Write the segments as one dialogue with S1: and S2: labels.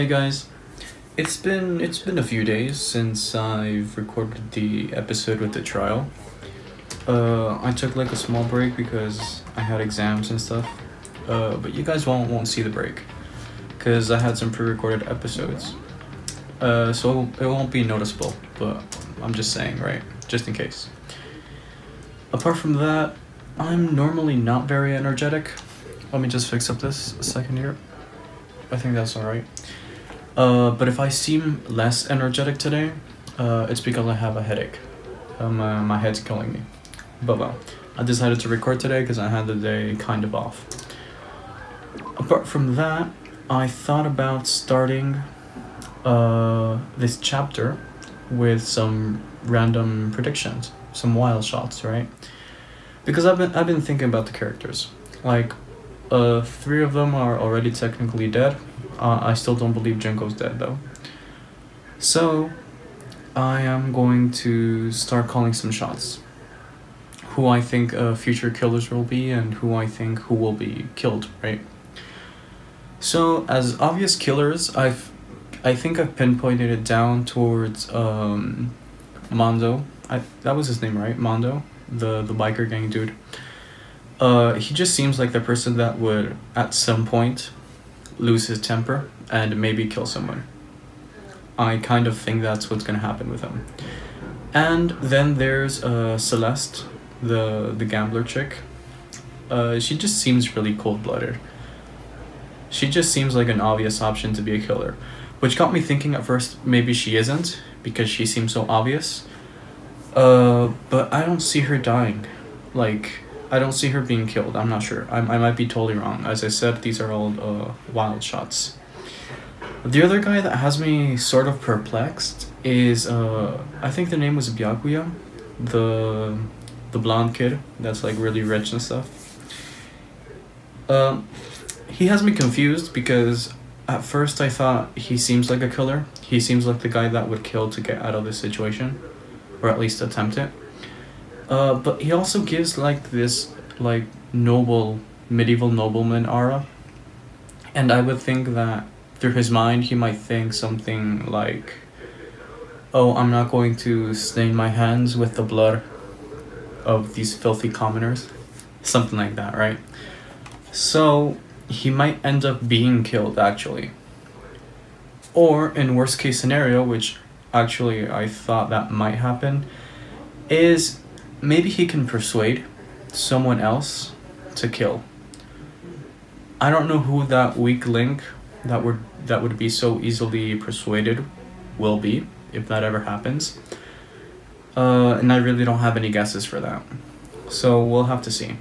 S1: Hey guys, it's been a few days since I've recorded the episode with the trial. I took like a small break because I had exams and stuff. But you guys won't see the break because I had some pre-recorded episodes. So it won't be noticeable, but I'm just saying, right? Just in case. Apart from that, I'm normally not very energetic. Let me just fix up this a second here. I think that's alright. But if I seem less energetic today, it's because I have a headache. My head's killing me. But well, I decided to record today because I had the day kind of off. Apart from that, I thought about starting this chapter with some random predictions, some wild shots, right? Because I've been thinking about the characters. Like, 3 of them are already technically dead. I still don't believe Junko's dead though. So I am going to start calling some shots. Who I think future killers will be and who I think who will be killed, right? So as obvious killers, I think I've pinpointed it down towards Mondo. That was his name, right? Mondo, the biker gang dude. He just seems like the person that would at some point lose his temper and maybe kill someone. I kind of think that's what's gonna happen with him. And then there's Celeste, the gambler chick. She just seems really cold-blooded. She just seems like an obvious option to be a killer, which got me thinking at first maybe she isn't because she seems so obvious. But I don't see her dying. Like, I don't see her being killed. I'm not sure. I might be totally wrong. As I said, these are all wild shots. The other guy that has me sort of perplexed is I think the name was Byakuya, the blonde kid that's like really rich and stuff. He has me confused because at first I thought he seems like a killer. He seems like the guy that would kill to get out of this situation, or at least attempt it. But he also gives like this like noble, medieval nobleman aura. And I would think that through his mind he might think something like, oh, I'm not going to stain my hands with the blood of these filthy commoners. Something like that, right? So he might end up being killed actually. Or in worst case scenario, which actually I thought that might happen, is maybe he can persuade someone else to kill. I don't know who that weak link that would be so easily persuaded will be, if that ever happens. And I really don't have any guesses for that. So we'll have to see.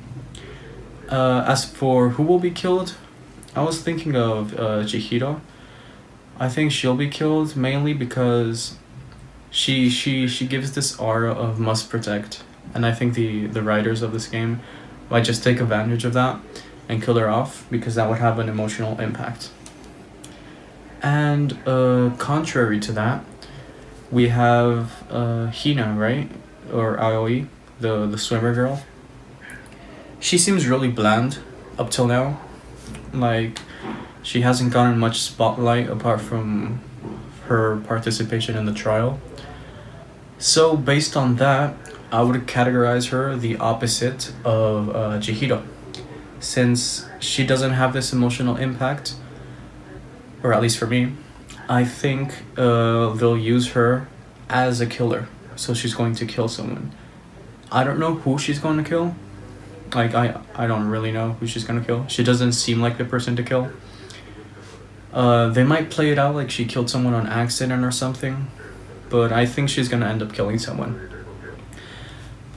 S1: As for who will be killed, I was thinking of Chihiro. I think she'll be killed mainly because she gives this aura of must protect. And I think the writers of this game might just take advantage of that and kill her off because that would have an emotional impact. And contrary to that, we have Hina, right? Or Aoi, the swimmer girl. She seems really bland up till now. Like, she hasn't gotten much spotlight apart from her participation in the trial. So based on that, I would categorize her the opposite of Chihiro. Since she doesn't have this emotional impact, or at least for me, I think they'll use her as a killer. So she's going to kill someone. I don't know who she's going to kill. Like, I don't really know who she's going to kill. She doesn't seem like the person to kill. They might play it out like she killed someone on accident or something. But I think she's going to end up killing someone.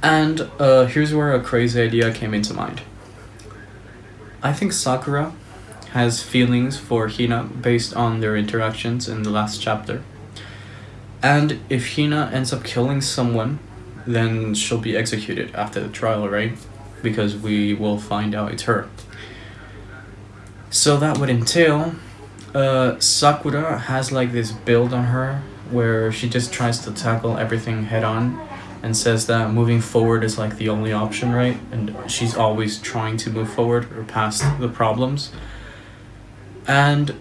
S1: And here's where a crazy idea came into mind. I think Sakura has feelings for Hina based on their interactions in the last chapter. And if Hina ends up killing someone, then she'll be executed after the trial, right? Because we will find out it's her. So that would entail Sakura has like this build on her where she just tries to tackle everything head on and says that moving forward is like the only option, right? And she's always trying to move forward or past the problems. And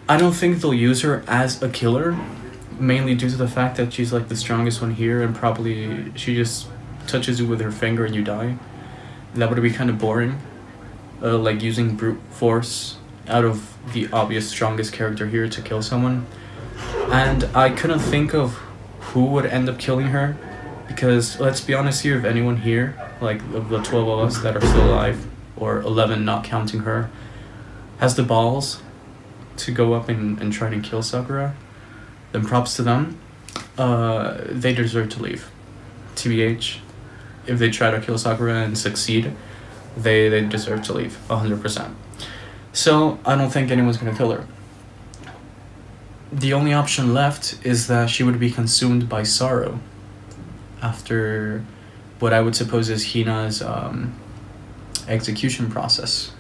S1: I don't think they'll use her as a killer, mainly due to the fact that she's like the strongest one here, and probably she just touches you with her finger and you die. That would be kind of boring, like using brute force out of the obvious strongest character here to kill someone. And I couldn't think of who would end up killing her, because let's be honest here, if anyone here, like of the 12 of us that are still alive, or 11 not counting her, has the balls to go up and try to kill Sakura, then props to them. They deserve to leave. TBH, if they try to kill Sakura and succeed, they deserve to leave 100%. So I don't think anyone's gonna kill her. The only option left is that she would be consumed by sorrow after what I would suppose is Hina's execution process.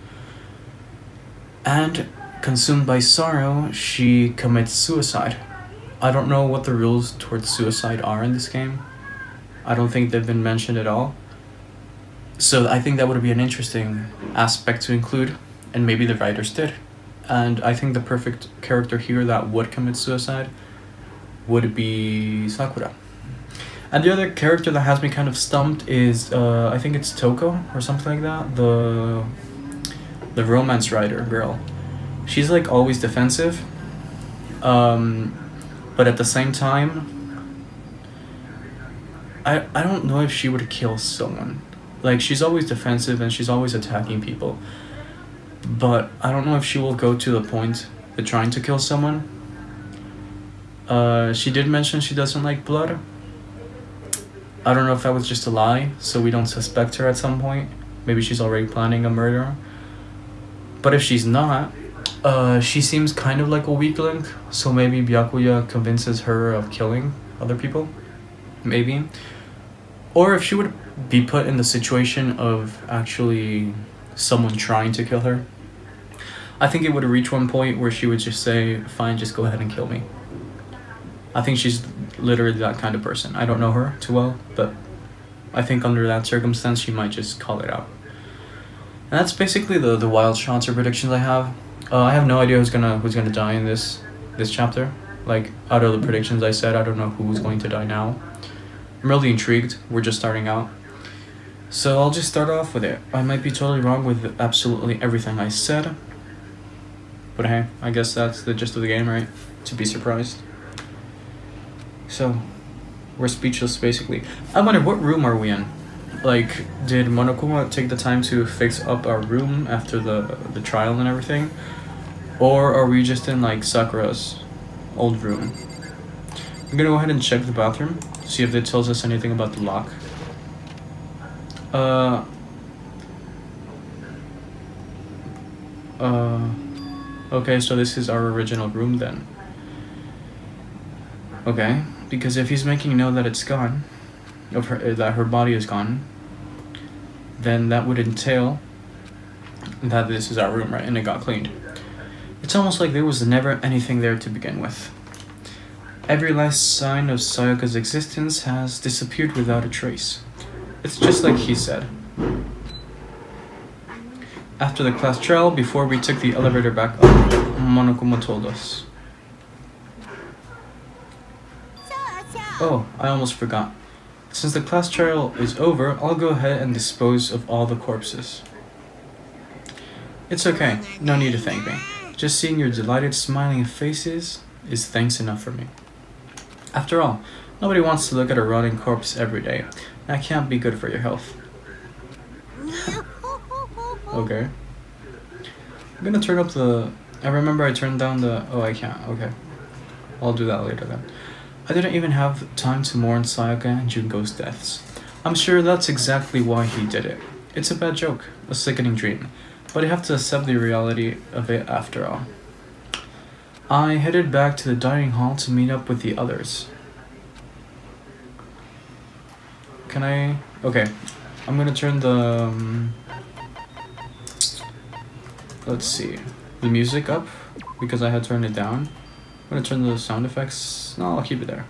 S1: And consumed by sorrow, she commits suicide. I don't know what the rules towards suicide are in this game. I don't think they've been mentioned at all. So I think that would be an interesting aspect to include, and maybe the writers did. And I think the perfect character here that would commit suicide would be Sakura. And the other character that has me kind of stumped is, I think it's Toko or something like that, the romance writer girl. She's like always defensive, but at the same time, I don't know if she would kill someone. Like, she's always defensive and she's always attacking people, but I don't know if she will go to the point of trying to kill someone. She did mention she doesn't like blood. I don't know if that was just a lie, so we don't suspect her at some point. Maybe she's already planning a murder. But if she's not, she seems kind of like a weak link, so maybe Byakuya convinces her of killing other people. Maybe. Or if she would be put in the situation of actually someone trying to kill her, I think it would reach one point where she would just say, fine, just go ahead and kill me. I think she's literally that kind of person. I don't know her too well, but I think under that circumstance, she might just call it out. And that's basically the wild shots or predictions I have. I have no idea who's gonna die in this chapter. Like, out of the predictions I said, I don't know who's going to die now. I'm really intrigued. We're just starting out. So I'll just start off with it. I might be totally wrong with absolutely everything I said. But hey, I guess that's the gist of the game, right? To be surprised. So, we're speechless, basically. I wonder, what room are we in? Like, did Monokuma take the time to fix up our room after the trial and everything? Or are we just in, like, Sakura's old room? I'm gonna go ahead and check the bathroom, see if it tells us anything about the lock. Okay, so this is our original room then. Okay, because if he's making note that it's gone, that her body is gone, then that would entail that this is our room, right? And it got cleaned. It's almost like there was never anything there to begin with. Every last sign of Sayaka's existence has disappeared without a trace. It's just like he said. After the class trial, before we took the elevator back up, Monokuma told us. Oh, I almost forgot. Since the class trial is over, I'll go ahead and dispose of all the corpses. It's okay, no need to thank me. Just seeing your delighted smiling faces is thanks enough for me. After all, nobody wants to look at a rotting corpse every day. That can't be good for your health. Okay. I'm gonna turn up the... I remember I turned down the... Oh, I can't. Okay. I'll do that later then. I didn't even have time to mourn Sayaka and Junko's deaths. I'm sure that's exactly why he did it. It's a bad joke, a sickening dream, but I have to accept the reality of it after all. I headed back to the dining hall to meet up with the others. Can I... Okay. I'm gonna turn the... let's see. The music up, because I had turned it down. I'm gonna turn the sound effects... No, I'll keep it there.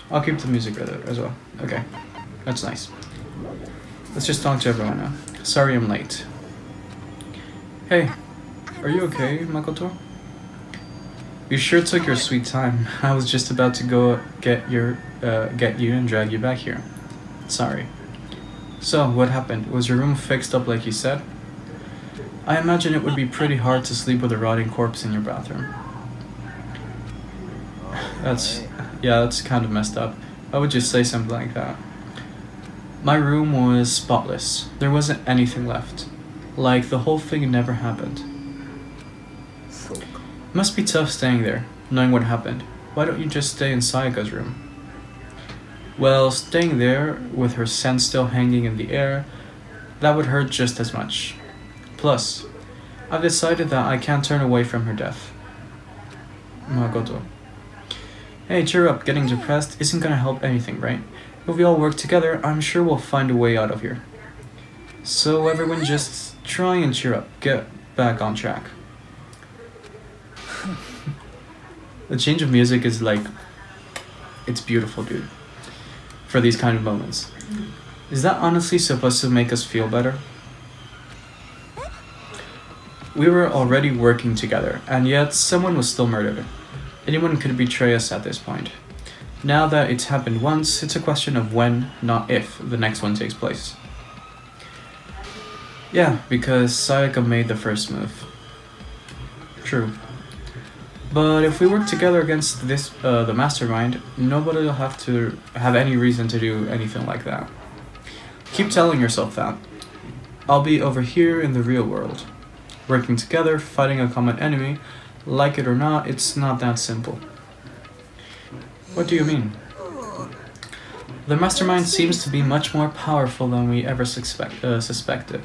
S1: I'll keep the music there as well. Okay. That's nice. Let's just talk to everyone now. Sorry I'm late. Hey, are you okay, Makoto? You sure took your sweet time. I was just about to go get you and drag you back here. Sorry. So, what happened? Was your room fixed up like you said? I imagine it would be pretty hard to sleep with a rotting corpse in your bathroom. That's kind of messed up. I would just say something like that. My room was spotless. There wasn't anything left. Like the whole thing never happened. Must be tough staying there, knowing what happened. Why don't you just stay in Sayaka's room? Well, staying there, with her scent still hanging in the air, that would hurt just as much. Plus, I've decided that I can't turn away from her death. Makoto. Hey, cheer up, getting depressed isn't gonna help anything, right? If we all work together, I'm sure we'll find a way out of here. So everyone just try and cheer up, get back on track. The change of music is like, it's beautiful, dude. For these kind of moments. Is that honestly supposed to make us feel better? We were already working together, and yet someone was still murdered. Anyone could betray us at this point. Now that it's happened once, it's a question of when, not if, the next one takes place. Yeah, because Sayaka made the first move. True. But if we work together against this, the mastermind, nobody will have to have any reason to do anything like that. Keep telling yourself that. I'll be over here in the real world. Working together, fighting a common enemy, like it or not, it's not that simple. What do you mean? The mastermind seems to be much more powerful than we ever suspected.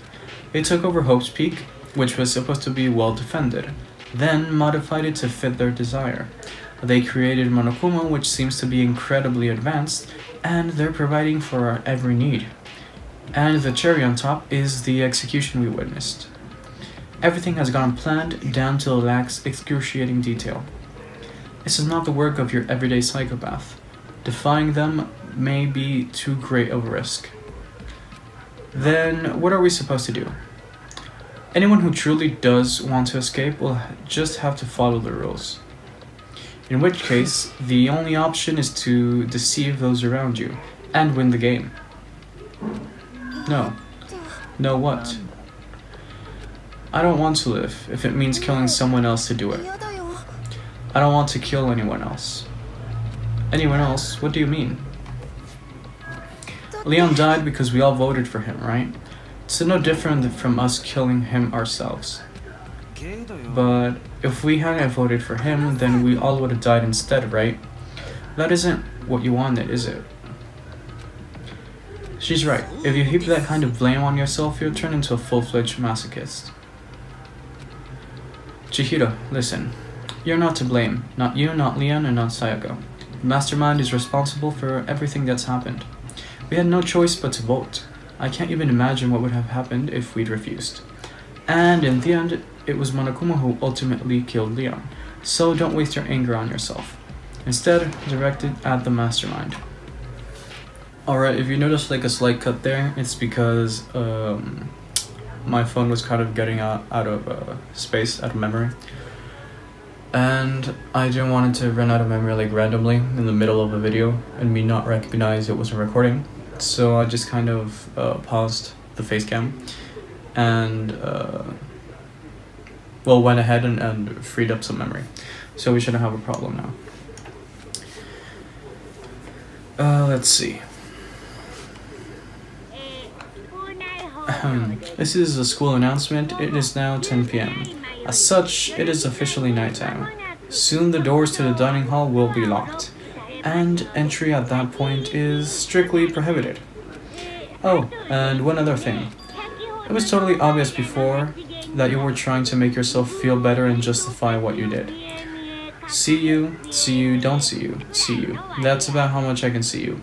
S1: They took over Hope's Peak, which was supposed to be well defended, then modified it to fit their desire. They created Monokuma, which seems to be incredibly advanced, and they're providing for our every need. And the cherry on top is the execution we witnessed. Everything has gone planned down to the last excruciating detail. This is not the work of your everyday psychopath. Defying them may be too great of a risk. Then what are we supposed to do? Anyone who truly does want to escape will just have to follow the rules. In which case, the only option is to deceive those around you and win the game. No. No what? I don't want to live if it means killing someone else to do it. I don't want to kill anyone else. Anyone else? What do you mean? Leon died because we all voted for him, right? It's no different from us killing him ourselves. But if we hadn't voted for him, then we all would have died instead, right? That isn't what you wanted, is it? She's right. If you heap that kind of blame on yourself, you'll turn into a full-fledged masochist. Chihiro, listen. You're not to blame. Not you, not Leon, and not Sayaka. The mastermind is responsible for everything that's happened. We had no choice but to vote. I can't even imagine what would have happened if we'd refused. And in the end, it was Monokuma who ultimately killed Leon. So don't waste your anger on yourself. Instead, direct it at the mastermind. Alright, if you notice like a slight cut there, it's because my phone was kind of getting out of space, out of memory. And I didn't want it to run out of memory like randomly in the middle of a video and me not recognize it wasn't recording. So I just kind of paused the face cam and went ahead and freed up some memory. So we shouldn't have a problem now. Let's see. This is a school announcement. It is now 10 p.m. As such, it is officially nighttime. Soon the doors to the dining hall will be locked, and entry at that point is strictly prohibited. Oh, and one other thing. It was totally obvious before that you were trying to make yourself feel better and justify what you did. See you, don't see you, see you. That's about how much I can see you,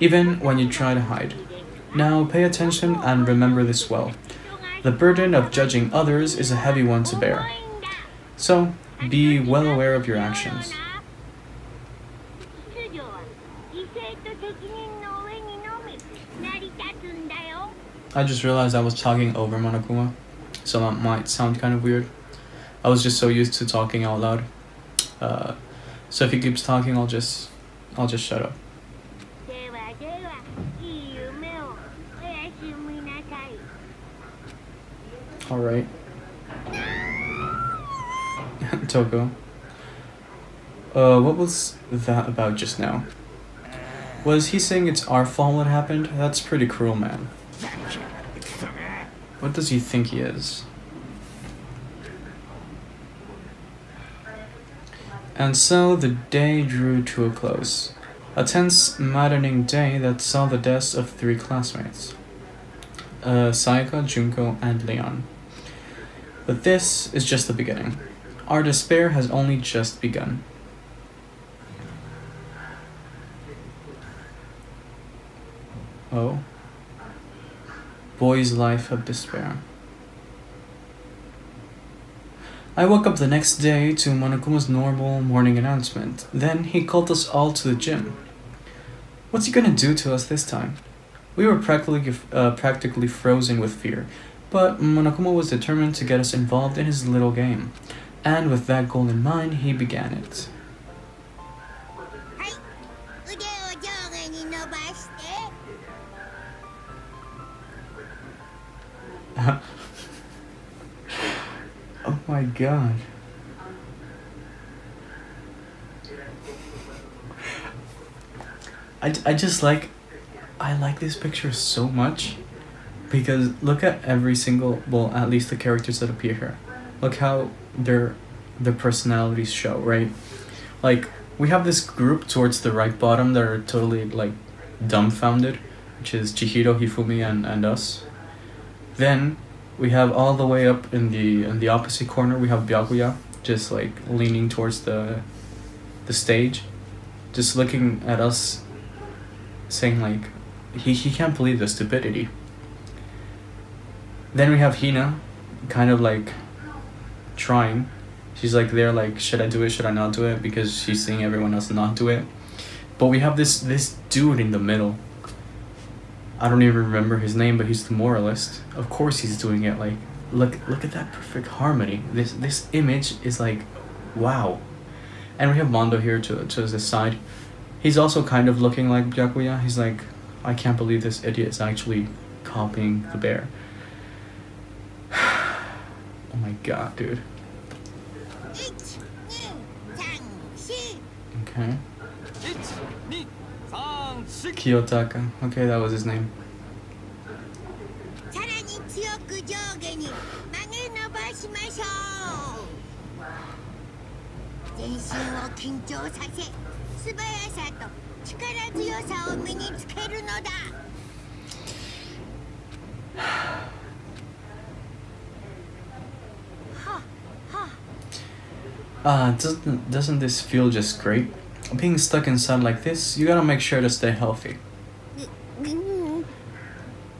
S1: even when you try to hide. Now pay attention and remember this well. The burden of judging others is a heavy one to bear. So, be well aware of your actions. I just realized I was talking over Monokuma, so that might sound kind of weird. I was just so used to talking out loud. So if he keeps talking, I'll just shut up. All right. Toko. What was that about just now? Was he saying it's our fault what happened? That's pretty cruel, man. What does he think he is? And so the day drew to a close. A tense, maddening day that saw the deaths of 3 classmates. Sayaka, Junko, and Leon. But this is just the beginning. Our despair has only just begun. Oh. Boy's life of despair. I woke up the next day to Monokuma's normal morning announcement. Then he called us all to the gym. What's he gonna do to us this time? We were practically frozen with fear, but Monokuma was determined to get us involved in his little game. And with that goal in mind, he began it. Oh my god. I like this picture so much because look at every single, well, at least the characters that appear here. Look how their personalities show, right? Like we have this group towards the right bottom that are totally like dumbfounded, which is Chihiro, Hifumi, and us. Then we have all the way up in the opposite corner, we have Byakuya, just like leaning towards the stage, just looking at us, saying like, he can't believe the stupidity. Then we have Hina, kind of like trying. She's like there like, should I do it, should I not do it, because she's seeing everyone else not do it. But we have this dude in the middle. I don't even remember his name, but he's the moralist. Of course he's doing it. Like, look at that perfect harmony. This image is like, wow. And we have Mondo here to his side. He's also kind of looking like Byakuya. He's like, I can't believe this idiot is actually copying the bear. Oh my god, dude. Okay. Kiyotaka. Okay, that was his name. Doesn't this feel just great? Being stuck inside like this, you gotta make sure to stay healthy.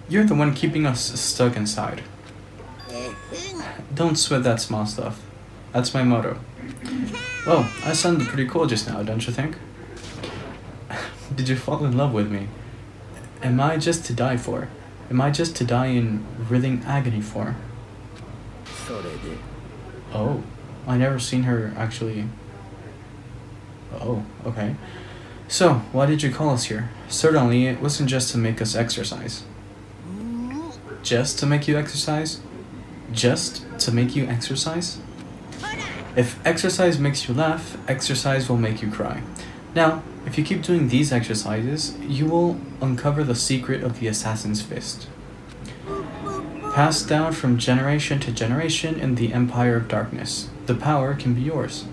S1: You're the one keeping us stuck inside. Don't sweat that small stuff. That's my motto. Well, I sounded pretty cool just now, don't you think? Did you fall in love with me? Am I just to die for? Am I just to die in writhing agony for? Oh, I never seen her actually. Oh, okay. So, why did you call us here? Certainly, it wasn't just to make us exercise. Just to make you exercise? Just to make you exercise? If exercise makes you laugh, exercise will make you cry. Now, if you keep doing these exercises, you will uncover the secret of the assassin's fist. Passed down from generation to generation in the Empire of Darkness, the power can be yours.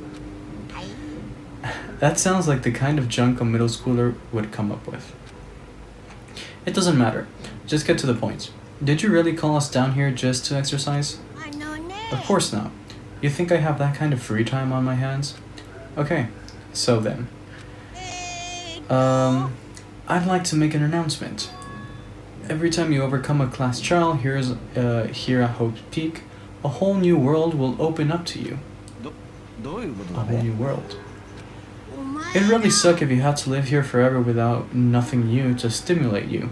S1: That sounds like the kind of junk a middle schooler would come up with. It doesn't matter. Just get to the point. Did you really call us down here just to exercise? Of course not. You think I have that kind of free time on my hands? Okay, so then. I'd like to make an announcement. Every time you overcome a class trial here at Hope's Peak, a whole new world will open up to you. A whole new world. It'd really suck if you had to live here forever without nothing new to stimulate you.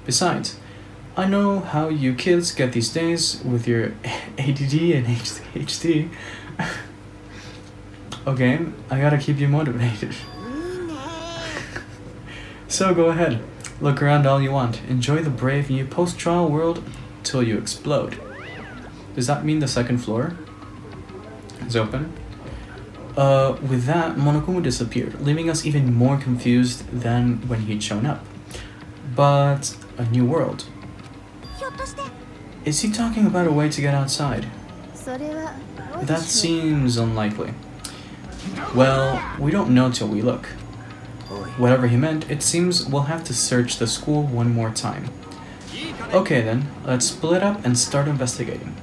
S1: Besides, I know how you kids get these days with your ADD and HD. Okay, I gotta keep you motivated. So go ahead, look around all you want. Enjoy the brave new post-trial world till you explode. Does that mean the second floor is open? With that, Monokuma disappeared, leaving us even more confused than when he'd shown up. But a new world. Is he talking about a way to get outside? That seems unlikely. Well, we don't know till we look. Whatever he meant, it seems we'll have to search the school one more time. Okay then, let's split up and start investigating.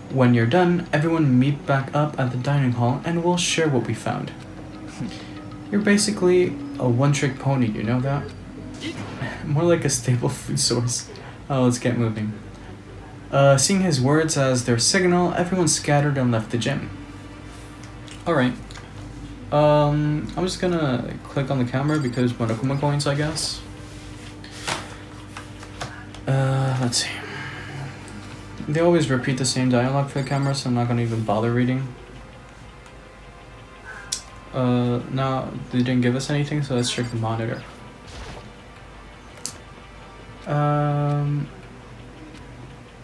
S1: When you're done, everyone meet back up at the dining hall and we'll share what we found. You're basically a one-trick pony, you know that? More like a staple food source. Oh, let's get moving. Seeing his words as their signal, everyone scattered and left the gym. Alright. I'm just gonna click on the camera because Monokuma coins, I guess. Let's see. They always repeat the same dialogue for the camera, so I'm not gonna even bother reading. No, they didn't give us anything, so let's check the monitor.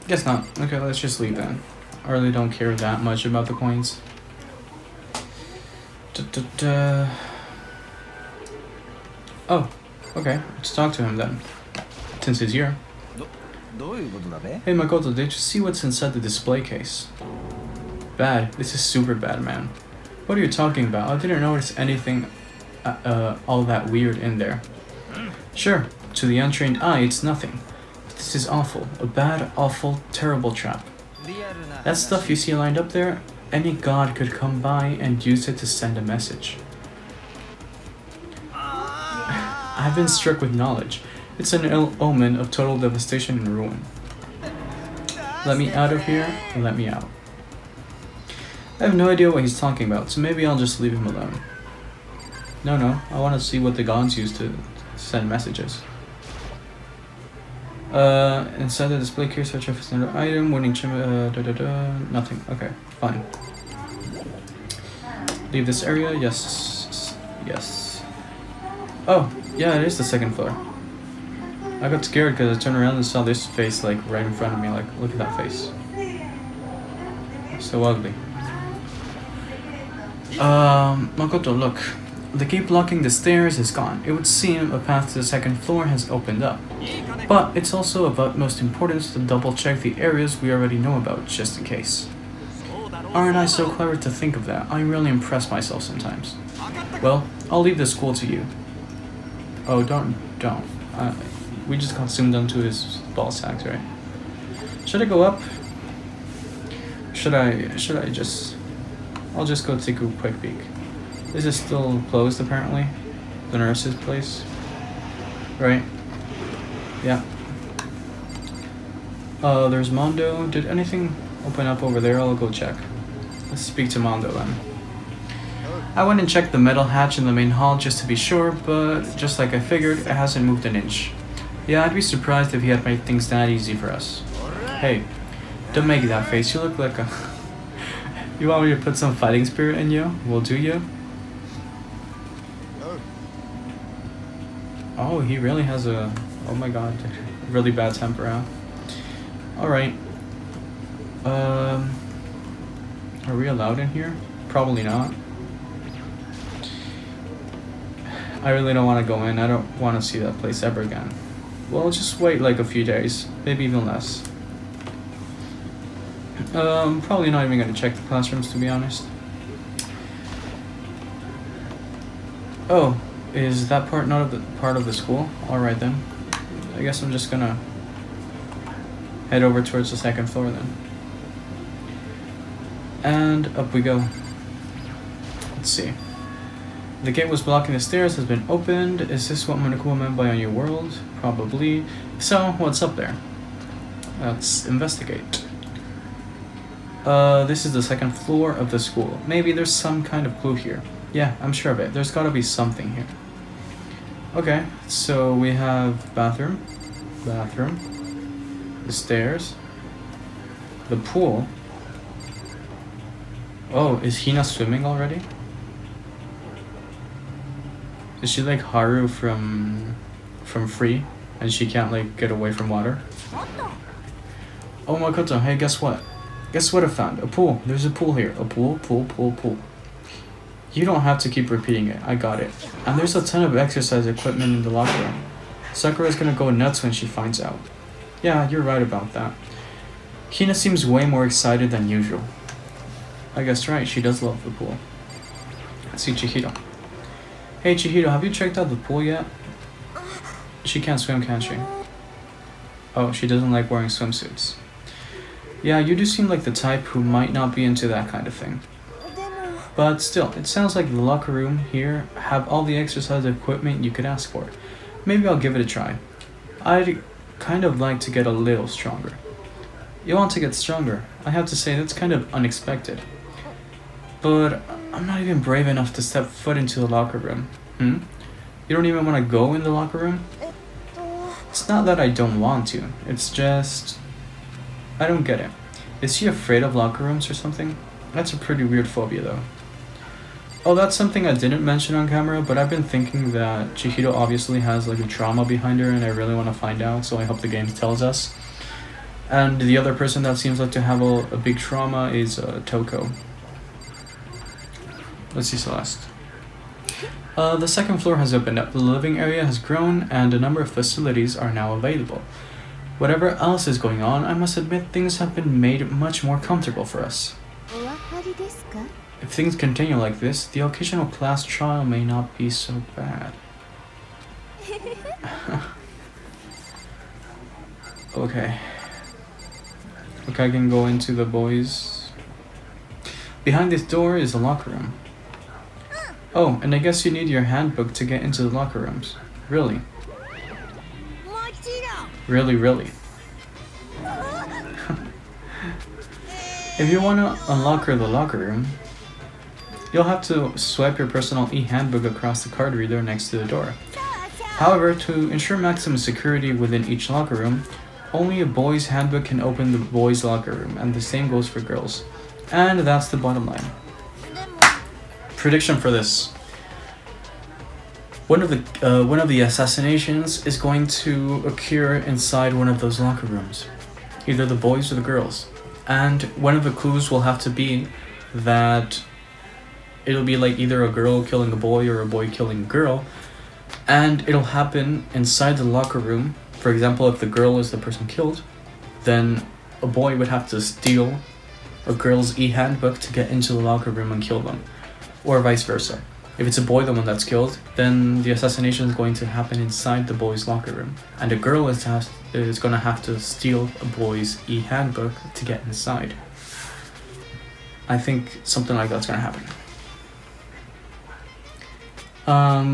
S1: Guess not. Okay, let's just leave then. I really don't care that much about the coins. Oh, okay. Let's talk to him then, since he's here. Hey Makoto, did you see what's inside the display case? Bad. This is super bad, man. What are you talking about? I didn't notice anything all that weird in there. Sure, to the untrained eye, it's nothing. But this is awful. A bad, awful, terrible trap. That stuff you see lined up there, any god could come by and use it to send a message. I've been struck with knowledge. It's an ill omen of total devastation and ruin. Let me out of here, and let me out. I have no idea what he's talking about, so maybe I'll just leave him alone. No, I want to see what the gods use to send messages. Inside the display case, search for a standard item, winning nothing. Okay, fine. Leave this area, yes. Oh, yeah, it is the second floor. I got scared because I turned around and saw this face like right in front of me, like, look at that face. So ugly. Makoto, look. The gate blocking the stairs is gone. It would seem a path to the second floor has opened up. But it's also of utmost importance to double check the areas we already know about, just in case. Aren't I so clever to think of that? I really impress myself sometimes. Well, I'll leave the school to you. Oh, don't. We just got zoomed onto his ball sacks, right? Should I go up? Should I just... I'll just go take a quick peek. This is still closed, apparently. The nurse's place. Right? Yeah. There's Mondo. Did anything open up over there? I'll go check. Let's speak to Mondo then. I went and checked the metal hatch in the main hall just to be sure, but just like I figured, it hasn't moved an inch. Yeah, I'd be surprised if he had made things that easy for us. Hey, don't make that face. You look like a... You want me to put some fighting spirit in you? Will do you? Oh, he really has a... Oh my god. Really bad temper, huh? Alright. Are we allowed in here? Probably not. I really don't want to go in. I don't want to see that place ever again. Well, just wait like a few days. Maybe even less. Probably not even going to check the classrooms, to be honest. Oh, is that part not part of the school? Alright then. I guess I'm just gonna head over towards the second floor then. And up we go. Let's see. The gate was blocking the stairs has been opened. Is this what Monokuma meant by a new world? Probably. So, what's up there? Let's investigate. This is the second floor of the school. Maybe there's some kind of clue here. Yeah, I'm sure of it. There's gotta be something here. Okay, so we have bathroom, the stairs, the pool. Oh, is Hina swimming already? Is she like Haru from Free, and she can't like get away from water? Oh Makoto, hey, guess what? Guess what I found? A pool. There's a pool here. A pool, pool, pool, pool. You don't have to keep repeating it. I got it. And there's a ton of exercise equipment in the locker room. Sakura's gonna go nuts when she finds out. Yeah, you're right about that. Hina seems way more excited than usual. I guess right, she does love the pool. Let's see Chihiro. Hey Chihiro, have you checked out the pool yet? She can't swim, can she? Oh, she doesn't like wearing swimsuits. Yeah, you do seem like the type who might not be into that kind of thing. But still, it sounds like the locker room here have all the exercise equipment you could ask for. Maybe I'll give it a try. I'd kind of like to get a little stronger. You want to get stronger? I have to say, that's kind of unexpected. But I'm not even brave enough to step foot into the locker room. You don't even want to go in the locker room? It's not that I don't want to, it's just... I don't get it. Is she afraid of locker rooms or something? That's a pretty weird phobia though. Oh, that's something I didn't mention on camera, but I've been thinking that Chihiro obviously has like a trauma behind her and I really want to find out, so I hope the game tells us. And the other person that seems like to have a big trauma is Toko. Let's see Celeste. The second floor has opened up, the living area has grown, and a number of facilities are now available. Whatever else is going on, I must admit things have been made much more comfortable for us. If things continue like this, the occasional class trial may not be so bad. Okay. Okay, I can go into the boys. Behind this door is a locker room. Oh, and I guess you need your handbook to get into the locker rooms. Really? Really, really. If you want to unlock the locker room, you'll have to swipe your personal e-handbook across the card reader next to the door. However, to ensure maximum security within each locker room, only a boy's handbook can open the boys' locker room, and the same goes for girls. And that's the bottom line. Prediction for this. One of the assassinations is going to occur inside one of those locker rooms. Either the boys or the girls. And one of the clues will have to be that it'll be like either a girl killing a boy or a boy killing a girl. And it'll happen inside the locker room. For example, if the girl is the person killed, then a boy would have to steal a girl's e-handbook to get into the locker room and kill them. Or vice versa. If it's a boy the one that's killed, then the assassination is going to happen inside the boy's locker room. And a girl is going to have to steal a boy's e-handbook to get inside. I think something like that's going to happen.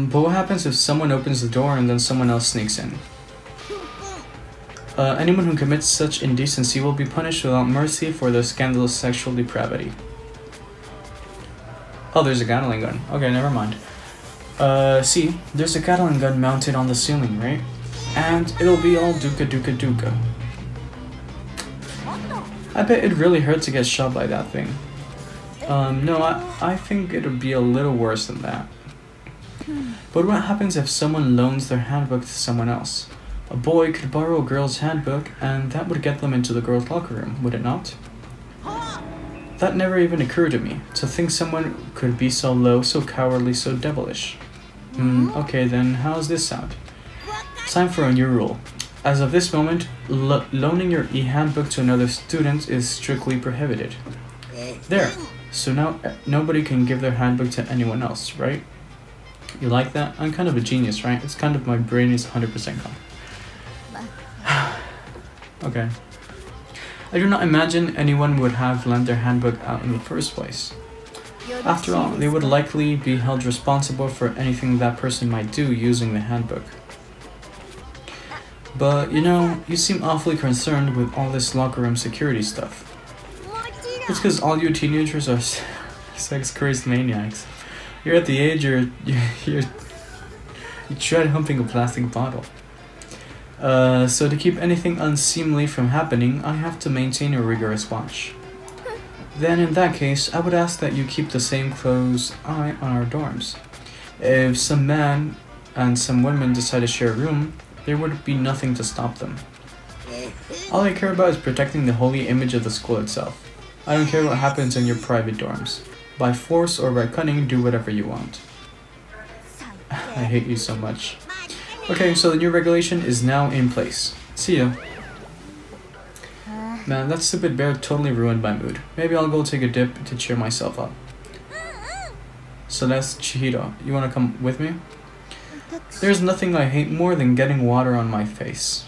S1: But what happens if someone opens the door and then someone else sneaks in? Anyone who commits such indecency will be punished without mercy for their scandalous sexual depravity. Oh, there's a Gatling gun. Okay, never mind. See, there's a Gatling gun mounted on the ceiling, right? And it'll be all duka duka duka. I bet it'd really hurt to get shot by that thing. No, I think it'd be a little worse than that. But what happens if someone loans their handbook to someone else? A boy could borrow a girl's handbook, and that would get them into the girl's locker room, would it not? That never even occurred to me, to think someone could be so low, so cowardly, so devilish. Okay then, how's this sound? Time for a new rule. As of this moment, loaning your e-handbook to another student is strictly prohibited. There, so now nobody can give their handbook to anyone else, right? You like that? I'm kind of a genius, right? It's kind of my brain is 100% gone. Okay. I do not imagine anyone would have lent their handbook out in the first place. After all, they would likely be held responsible for anything that person might do using the handbook. But, you know, you seem awfully concerned with all this locker room security stuff. It's because all you teenagers are sex-crazed maniacs. You're at the age you tried humping a plastic bottle. So to keep anything unseemly from happening, I have to maintain a rigorous watch. Then in that case, I would ask that you keep the same close eye on our dorms. If some man and some women decide to share a room, there would be nothing to stop them. All I care about is protecting the holy image of the school itself. I don't care what happens in your private dorms. By force or by cunning, do whatever you want. I hate you so much. Okay, so the new regulation is now in place. See ya. Man, that stupid bear totally ruined my mood. Maybe I'll go take a dip to cheer myself up. So that's Chihiro. You wanna come with me? There's nothing I hate more than getting water on my face.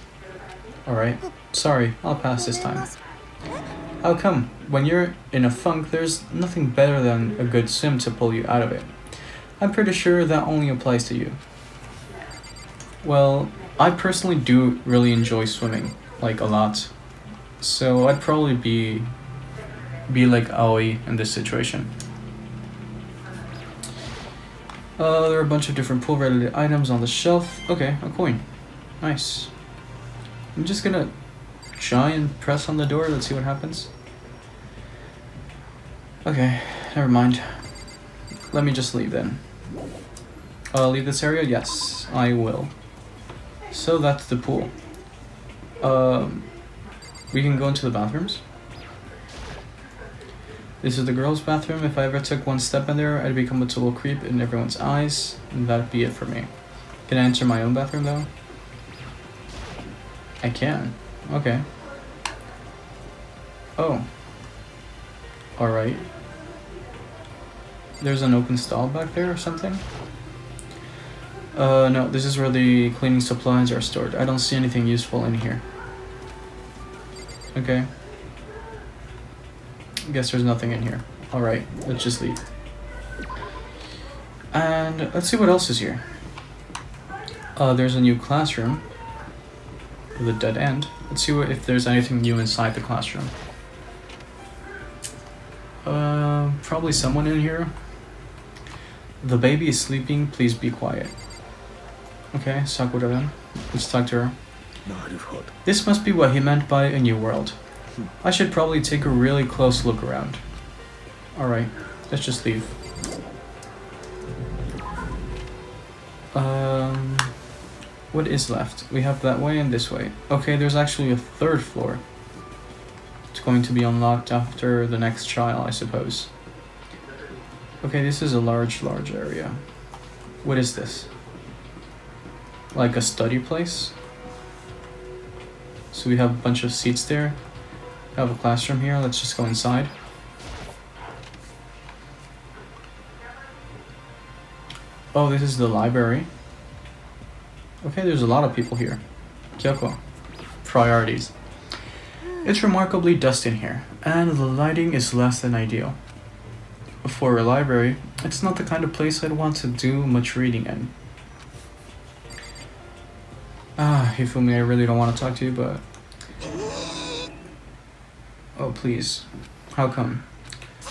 S1: Alright, sorry, I'll pass this time. How come? When you're in a funk, there's nothing better than a good swim to pull you out of it. I'm pretty sure that only applies to you. Well, I personally do really enjoy swimming, like a lot. So I'd probably be like Aoi in this situation. There are a bunch of different pool-related items on the shelf. Okay, a coin. Nice. I'm just gonna try and press on the door. Let's see what happens. Okay, never mind. Let me just leave then. Leave this area? Yes, I will. So that's the pool. We can go into the bathrooms. This is the girls' bathroom. If I ever took one step in there, I'd become a total creep in everyone's eyes, and that'd be it for me. Can I enter my own bathroom though? I can. Okay. Oh. Alright. There's an open stall back there or something? No, this is where the cleaning supplies are stored. I don't see anything useful in here. Okay. I guess there's nothing in here. Alright, let's just leave. And let's see what else is here. There's a new classroom with a dead end. Let's see if there's anything new inside the classroom. Probably someone in here. The baby is sleeping, please be quiet. Okay, Sakura then. Let's talk to her. This must be what he meant by a new world. I should probably take a really close look around. Alright, let's just leave. What is left? We have that way and this way. Okay, there's actually a third floor. It's going to be unlocked after the next trial, I suppose. Okay, this is a large area. What is this? Like a study place? So we have a bunch of seats there. We have a classroom here. Let's just go inside. Oh, this is the library. Okay, there's a lot of people here. Kyoko. Priorities. It's remarkably dusty in here, and the lighting is less than ideal. For a library, it's not the kind of place I'd want to do much reading in. Hifumi, I really don't want to talk to you, but... Oh, please. How come?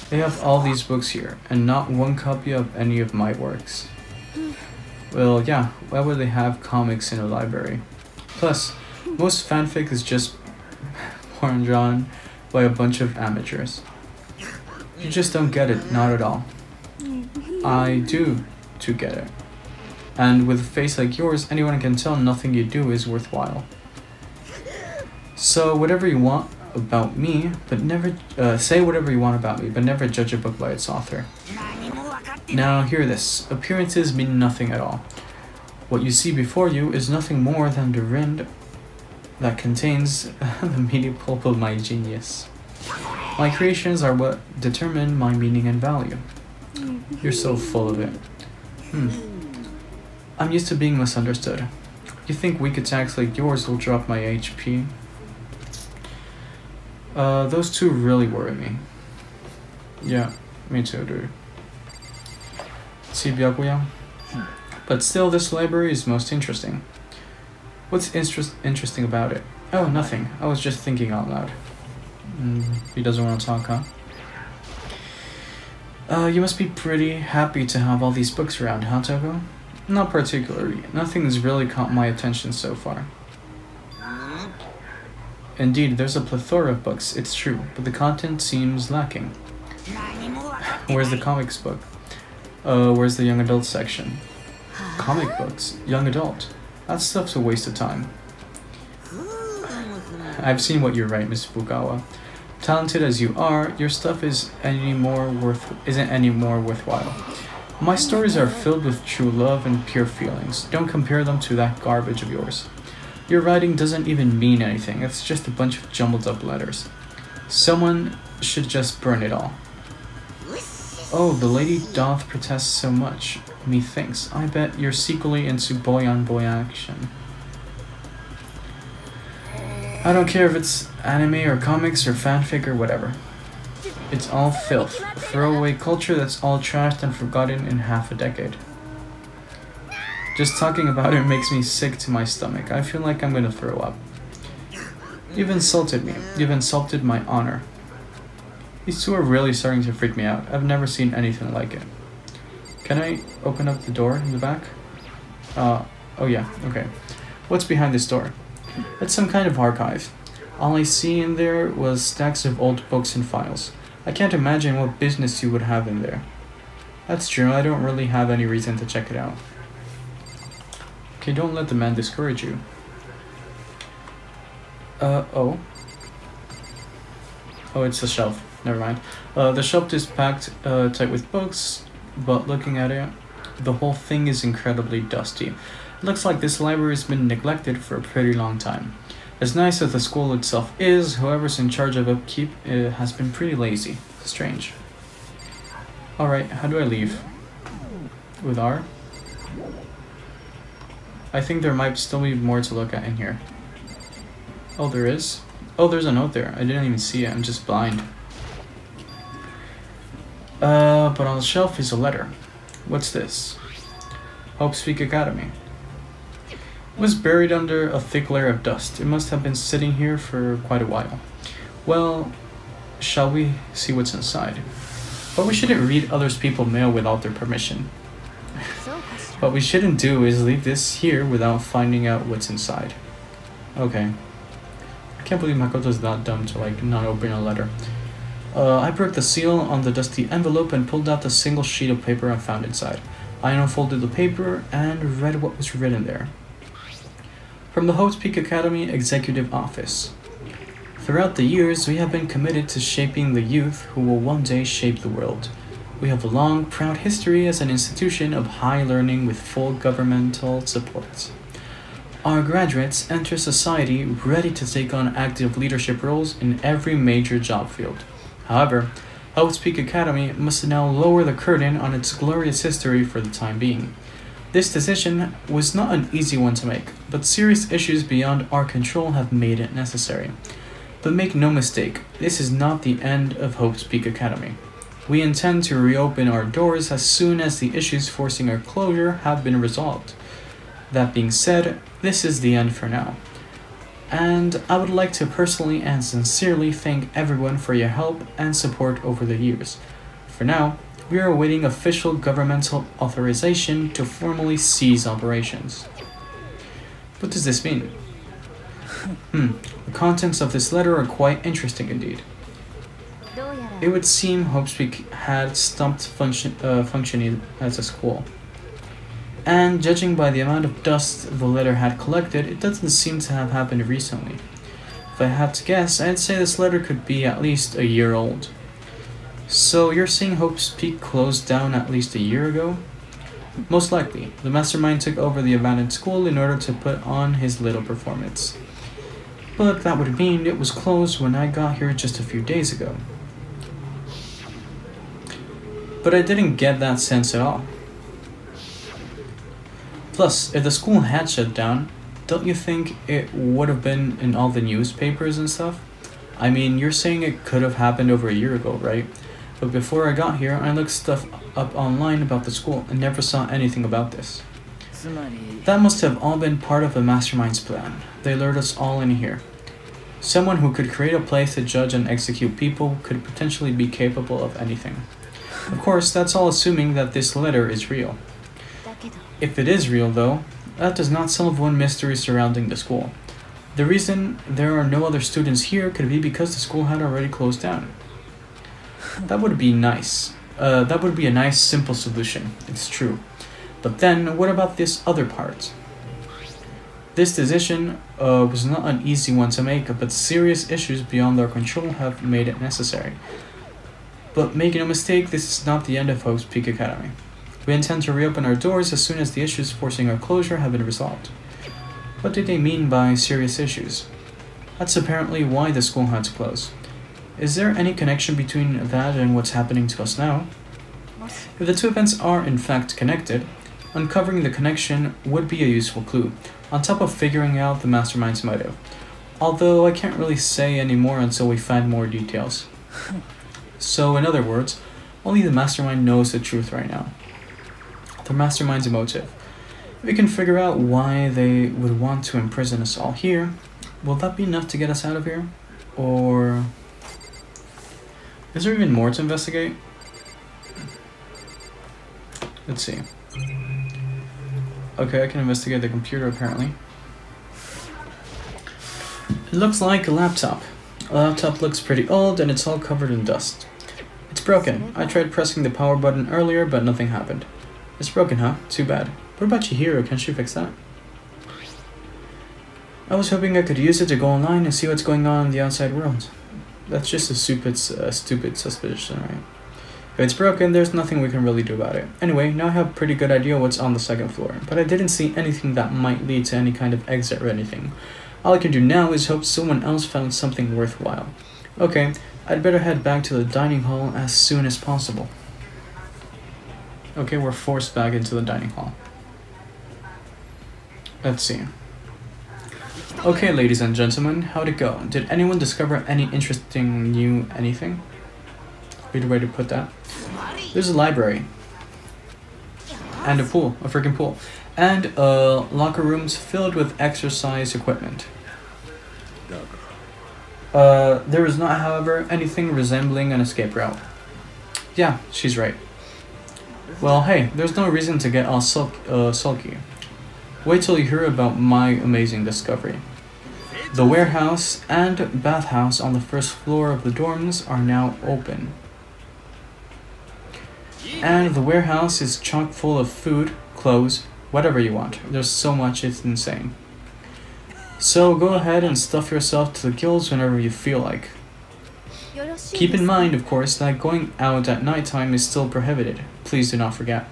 S1: They have all these books here, and not one copy of any of my works. Well, yeah, why would they have comics in a library? Plus, most fanfic is just porn drawn by a bunch of amateurs. You just don't get it, not at all. I do get it. And with a face like yours, anyone can tell nothing you do is worthwhile. So whatever you want about me, but never say whatever you want about me, but never judge a book by its author. Now hear this, appearances mean nothing at all. What you see before you is nothing more than the rind that contains the meaty pulp of my genius. My creations are what determine my meaning and value. You're so full of it. I'm used to being misunderstood. You think weak attacks like yours will drop my HP? Those two really worry me. Yeah, me too, dude. See, Byakuya? But still, this library is most interesting. What's interesting about it? Oh, nothing. I was just thinking out loud. He doesn't want to talk, huh? You must be pretty happy to have all these books around, huh, Togo? Not particularly. Nothing's really caught my attention so far. Indeed, there's a plethora of books, it's true, but the content seems lacking. Where's the comics book? Where's the young adult section? Comic books? Young adult? That stuff's a waste of time. I've seen what you write, Miss Fukawa. Talented as you are, your stuff isn't any more worthwhile. My stories are filled with true love and pure feelings. Don't compare them to that garbage of yours. Your writing doesn't even mean anything. It's just a bunch of jumbled up letters. Someone should just burn it all. Oh, the lady doth protest so much. Methinks. I bet you're secretly into boy-on-boy action. I don't care if it's anime or comics or fanfic or whatever. It's all filth. Throwaway culture that's all trashed and forgotten in half a decade. Just talking about it makes me sick to my stomach. I feel like I'm gonna throw up. You've insulted me. You've insulted my honor. These two are really starting to freak me out. I've never seen anything like it. Can I open up the door in the back? Oh yeah, okay. What's behind this door? It's some kind of archive. All I see in there was stacks of old books and files. I can't imagine what business you would have in there. That's true, I don't really have any reason to check it out. Okay, don't let the man discourage you. Oh, it's a shelf. Never mind. The shelf is packed tight with books, but looking at it, the whole thing is incredibly dusty. It looks like this library has been neglected for a pretty long time. As nice as the school itself is, whoever's in charge of upkeep has been pretty lazy. Strange. Alright, how do I leave? With R? I think there might still be more to look at in here. Oh, there is? Oh, there's a note there. I didn't even see it. I'm just blind. But on the shelf is a letter. What's this? Hope Speak Academy. It was buried under a thick layer of dust. It must have been sitting here for quite a while. Well, shall we see what's inside? But we shouldn't read others people's mail without their permission. What we shouldn't do is leave this here without finding out what's inside. Okay. I can't believe Makoto's that dumb to like not open a letter. I broke the seal on the dusty envelope and pulled out the single sheet of paper I found inside. I unfolded the paper and read what was written there. From the Hope's Peak Academy Executive Office. Throughout the years, we have been committed to shaping the youth who will one day shape the world. We have a long, proud history as an institution of high learning with full governmental support. Our graduates enter society ready to take on active leadership roles in every major job field. However, Hope's Peak Academy must now lower the curtain on its glorious history for the time being. This decision was not an easy one to make, but serious issues beyond our control have made it necessary. But make no mistake, this is not the end of Hope's Peak Academy. We intend to reopen our doors as soon as the issues forcing our closure have been resolved. That being said, this is the end for now. And I would like to personally and sincerely thank everyone for your help and support over the years. For now, we are awaiting official governmental authorization to formally cease operations. What does this mean? The contents of this letter are quite interesting indeed. It would seem Hope's Peak had stopped functioning as a school. And judging by the amount of dust the letter had collected, it doesn't seem to have happened recently. If I had to guess, I'd say this letter could be at least a year old. So you're saying Hope's Peak closed down at least a year ago? Most likely. The mastermind took over the abandoned school in order to put on his little performance. But that would mean it was closed when I got here just a few days ago. But I didn't get that sense at all. Plus, if the school had shut down, don't you think it would have been in all the newspapers and stuff? I mean, you're saying it could have happened over a year ago, right? But before I got here, I looked stuff up online about the school and never saw anything about this. That must have all been part of the mastermind's plan. They lured us all in here. Someone who could create a place to judge and execute people could potentially be capable of anything. Of course, that's all assuming that this letter is real. If it is real, though, that does not solve one mystery surrounding the school. The reason there are no other students here could be because the school had already closed down. That would be nice. That would be a nice, simple solution. It's true. But then, what about this other part? This decision was not an easy one to make, but serious issues beyond our control have made it necessary. But make no mistake, this is not the end of Hope's Peak Academy. We intend to reopen our doors as soon as the issues forcing our closure have been resolved. What do they mean by serious issues? That's apparently why the school had to close. Is there any connection between that and what's happening to us now? If the two events are in fact connected, uncovering the connection would be a useful clue, on top of figuring out the mastermind's motive. Although I can't really say any more until we find more details. So in other words, only the mastermind knows the truth right now. The mastermind's motive. If we can figure out why they would want to imprison us all here, will that be enough to get us out of here? Or is there even more to investigate? Let's see. Okay, I can investigate the computer apparently. It looks like a laptop. A laptop looks pretty old and it's all covered in dust. It's broken. I tried pressing the power button earlier, but nothing happened. It's broken, huh? Too bad. What about Chihiro? Can she fix that? I was hoping I could use it to go online and see what's going on in the outside world. That's just a stupid suspicion, right? If it's broken, there's nothing we can really do about it. Anyway, now I have a pretty good idea what's on the second floor, but I didn't see anything that might lead to any kind of exit or anything. All I can do now is hope someone else found something worthwhile. Okay, I'd better head back to the dining hall as soon as possible. Okay, we're forced back into the dining hall. Let's see. Okay, ladies and gentlemen, how'd it go? Did anyone discover any interesting new anything? Weird way to put that. There's a library. And a pool, a freaking pool. And locker rooms filled with exercise equipment. There is not, however, anything resembling an escape route. Yeah, she's right. Well, hey, there's no reason to get all sulky. Wait till you hear about my amazing discovery. The warehouse and bathhouse on the first floor of the dorms are now open. And the warehouse is chock full of food, clothes, whatever you want. There's so much, it's insane. So go ahead and stuff yourself to the gills whenever you feel like. Keep in mind, of course, that going out at nighttime is still prohibited. Please do not forget.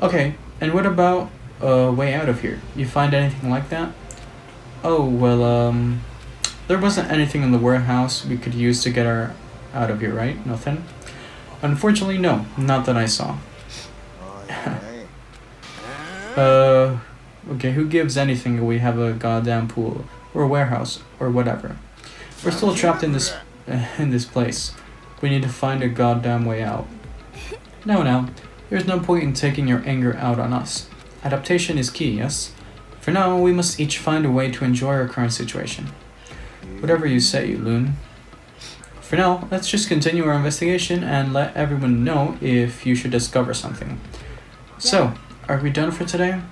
S1: Okay, and what about way out of here? You find anything like that? Oh, well, there wasn't anything in the warehouse we could use to get her out of here, right? Nothing? Unfortunately, no. Not that I saw. Okay, who gives anything if we have a goddamn pool, or a warehouse, or whatever? We're still trapped in this place. We need to find a goddamn way out. No, there's no point in taking your anger out on us. Adaptation is key, yes? For now, we must each find a way to enjoy our current situation. Whatever you say, Loon. For now, let's just continue our investigation and let everyone know if you should discover something. So, are we done for today?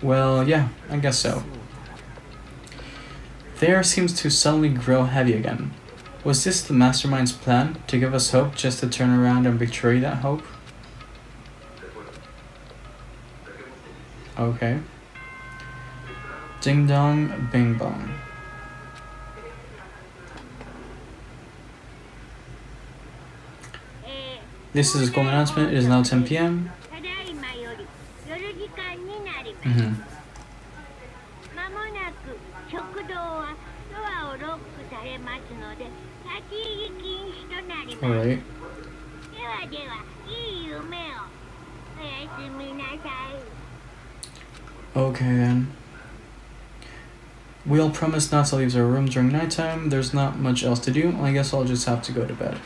S1: Well, yeah, I guess so. The air seems to suddenly grow heavy again. Was this the mastermind's plan, to give us hope just to turn around and betray that hope? Okay. Ding dong, bing bong. This is a school announcement. It is now 10 p.m. Alright. Okay then. We all promised not to leave our room during nighttime. There's not much else to do. I guess I'll just have to go to bed.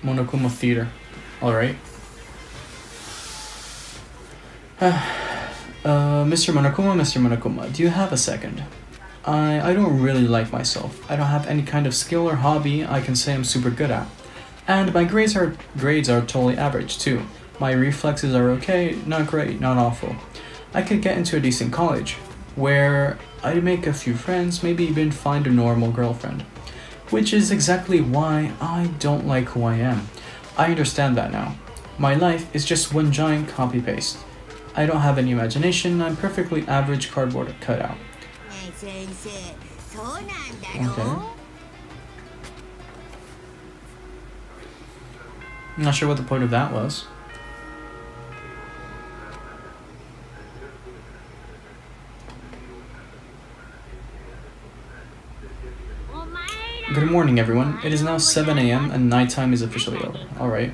S1: Monokuma Theater. Alright. Mr. Monokuma, do you have a second? I don't really like myself. I don't have any kind of skill or hobby I can say I'm super good at. And my grades are totally average too. My reflexes are okay, not great, not awful. I could get into a decent college, where I'd make a few friends, maybe even find a normal girlfriend. Which is exactly why I don't like who I am. I understand that now. My life is just one giant copy-paste. I don't have any imagination, I'm perfectly average cardboard cutout. Okay. I'm not sure what the point of that was. Good morning, everyone. It is now 7 a.m. and nighttime is officially over. Alright.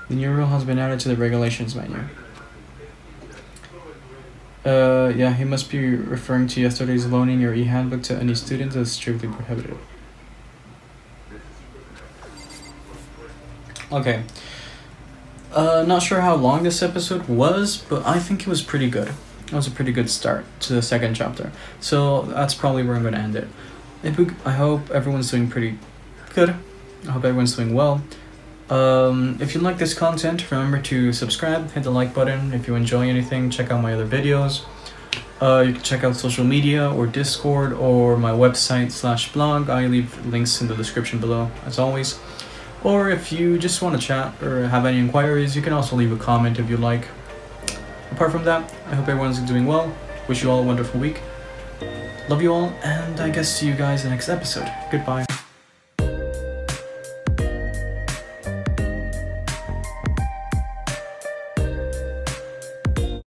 S1: The new rule has been added to the regulations menu. Yeah, he must be referring to yesterday's loaning your e-handbook to any student as strictly prohibited. Okay. Not sure how long this episode was, but I think it was pretty good. It was a pretty good start to the second chapter. So that's probably where I'm going to end it. I hope everyone's doing pretty good. I hope everyone's doing well. If you like this content, remember to subscribe, hit the like button. If you enjoy anything, check out my other videos. You can check out social media or Discord or my website/blog. I leave links in the description below, as always. Or if you just want to chat or have any inquiries, you can also leave a comment if you like. Apart from that, I hope everyone's doing well. Wish you all a wonderful week. Love you all, and I guess see you guys in the next episode. Goodbye.